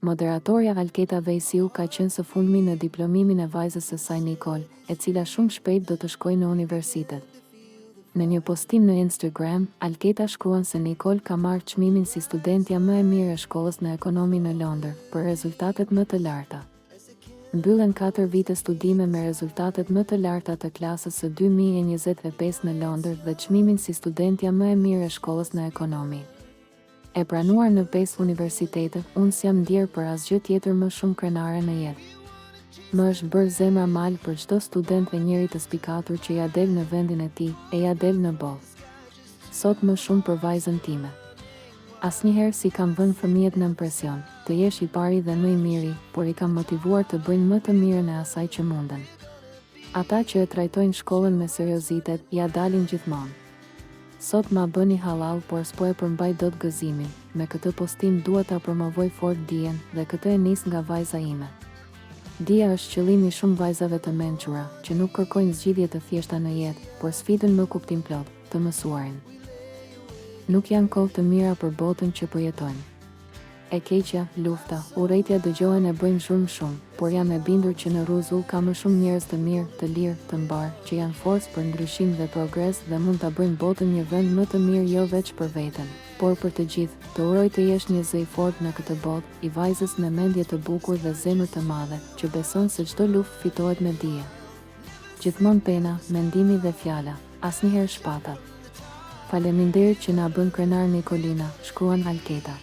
Moderatorja Alketa Vejsiu ka qenë së fundmi në diplomimin e vajzës së saj Nicole, e cila shumë shpejt do të shkojë në universitet. Në një postim në Instagram, Alketa shkruan se Nicole ka marrë çmimin si studentja më e mirë e shkollës në ekonomi në Londër, për rezultatet më të larta. Mbyllen 4 vite studime me rezultatet më të larta të klasës së 2025 në Londër dhe çmimin si studentja më e mirë e shkollës në ekonomi. E pranuar në 5 universitete, unë s'jam ndjerë për asgjë tjetër më shumë krenare në jetë. Më është bërë zemra mal për çdo student e njëri të spikatur që ja del në vendin e tij, e ja del në botë. Sot më shumë për vajzën time. Asnjëherë si kam vënë fëmijët në impresion, të jesh i pari dhe më i miri, por i kam motivuar të bëjnë më të mirën e asaj që munden. Ata që e trajtojnë shkollën me seriozitet, ja dalin gjithmonë. Sot ma bëni halal, por s'po e përmbaj dot gëzimin. Me këtë postim dua ta promovoj fort dijen, dhe këtë e nis nga vajza ime. Dija është qëllimi shumë vajzave të mençura, që nuk kërkojnë zgjidhje të thjeshta në jetë, por sfidën më kuptim plot, të mësuarin. Nuk janë kohë të mira për botën që përjetojnë. E keqja, lufta, urrejtja dëgjohen e bëjmë shumë, por jam e bindur që në rrezull ka më shumë njerëz të mirë, të lirë, të mbar, që janë forcë për ndryshim dhe progres dhe mund ta bëjnë botën një vend më të mirë jo veç për veten, por për të gjithë. Të uroj të jesh një zë i fortë në këtë botë, i vajzës me mendje të bukur dhe zemër të madhe, që beson se çdo luftë fitohet me dije. Gjithmonë pena, mendimi dhe fjala, asnjëherë shpatat. Faleminderit që na bën krenar Nikolina, shkruan Alketa.